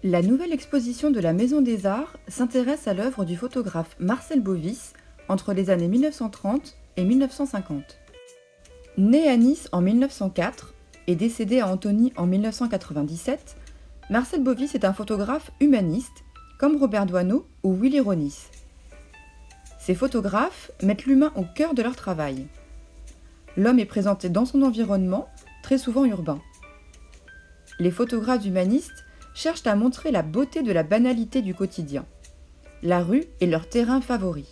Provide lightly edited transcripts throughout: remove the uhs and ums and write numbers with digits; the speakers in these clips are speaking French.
La nouvelle exposition de la Maison des Arts s'intéresse à l'œuvre du photographe Marcel Bovis entre les années 1930 et 1950. Né à Nice en 1904 et décédé à Antony en 1997, Marcel Bovis est un photographe humaniste, comme Robert Doisneau ou Willy Ronis. Ces photographes mettent l'humain au cœur de leur travail. L'homme est présenté dans son environnement, très souvent urbain. Les photographes humanistes cherchent à montrer la beauté de la banalité du quotidien. La rue est leur terrain favori.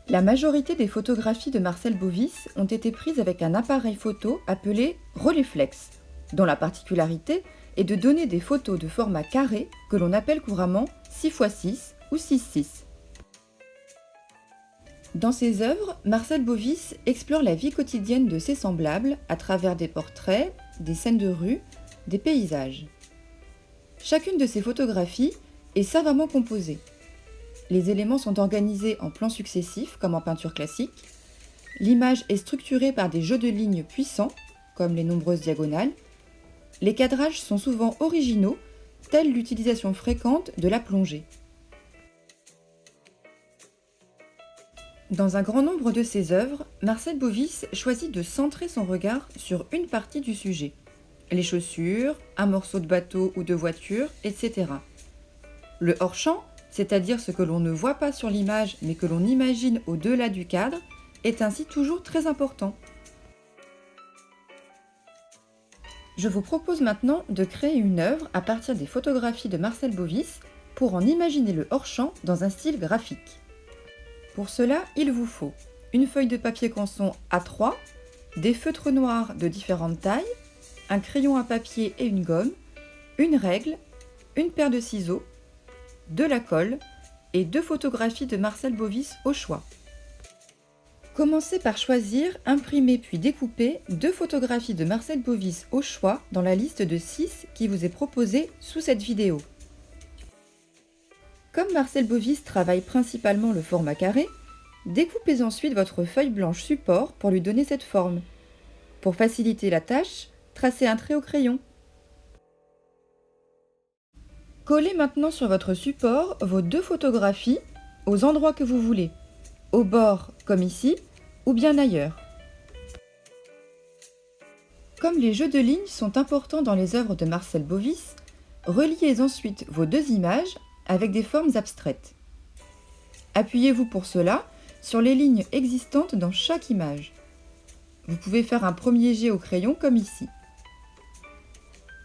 La majorité des photographies de Marcel Bovis ont été prises avec un appareil photo appelé Rolleiflex, dont la particularité est de donner des photos de format carré que l'on appelle couramment 6x6 ou 6x6. Dans ses œuvres, Marcel Bovis explore la vie quotidienne de ses semblables à travers des portraits, des scènes de rue, des paysages. Chacune de ces photographies est savamment composée. Les éléments sont organisés en plans successifs, comme en peinture classique. L'image est structurée par des jeux de lignes puissants, comme les nombreuses diagonales. Les cadrages sont souvent originaux, telle l'utilisation fréquente de la plongée. Dans un grand nombre de ses œuvres, Marcel Bovis choisit de centrer son regard sur une partie du sujet. Les chaussures, un morceau de bateau ou de voiture, etc. Le hors-champ, c'est-à-dire ce que l'on ne voit pas sur l'image mais que l'on imagine au-delà du cadre, est ainsi toujours très important. Je vous propose maintenant de créer une œuvre à partir des photographies de Marcel Bovis pour en imaginer le hors-champ dans un style graphique. Pour cela, il vous faut une feuille de papier canson A3, des feutres noirs de différentes tailles, un crayon à papier et une gomme, une règle, une paire de ciseaux, de la colle et 2 photographies de Marcel Bovis au choix. Commencez par choisir, imprimer puis découper 2 photographies de Marcel Bovis au choix dans la liste de 6 qui vous est proposée sous cette vidéo. Comme Marcel Bovis travaille principalement le format carré, découpez ensuite votre feuille blanche support pour lui donner cette forme. Pour faciliter la tâche, tracez un trait au crayon. Collez maintenant sur votre support vos 2 photographies aux endroits que vous voulez, au bord comme ici, ou bien ailleurs. Comme les jeux de lignes sont importants dans les œuvres de Marcel Bovis, reliez ensuite vos 2 images avec des formes abstraites. Appuyez-vous pour cela sur les lignes existantes dans chaque image. Vous pouvez faire un premier jet au crayon comme ici.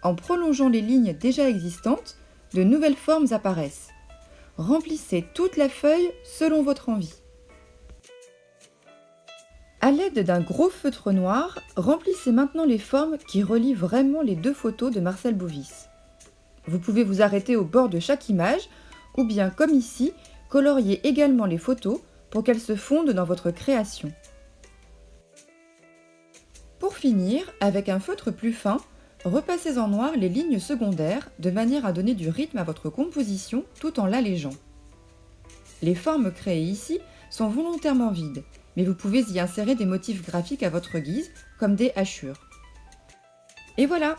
En prolongeant les lignes déjà existantes, de nouvelles formes apparaissent. Remplissez toute la feuille selon votre envie. À l'aide d'un gros feutre noir, remplissez maintenant les formes qui relient vraiment les 2 photos de Marcel Bovis. Vous pouvez vous arrêter au bord de chaque image, ou bien, comme ici, colorier également les photos pour qu'elles se fondent dans votre création. Pour finir, avec un feutre plus fin, repassez en noir les lignes secondaires de manière à donner du rythme à votre composition tout en l'allégeant. Les formes créées ici sont volontairement vides, mais vous pouvez y insérer des motifs graphiques à votre guise, comme des hachures. Et voilà!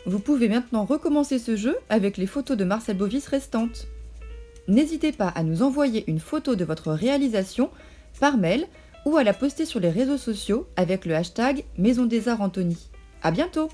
Vous pouvez maintenant recommencer ce jeu avec les photos de Marcel Bovis restantes. N'hésitez pas à nous envoyer une photo de votre réalisation par mail ou à la poster sur les réseaux sociaux avec le hashtag Maison des Arts Antony. À bientôt!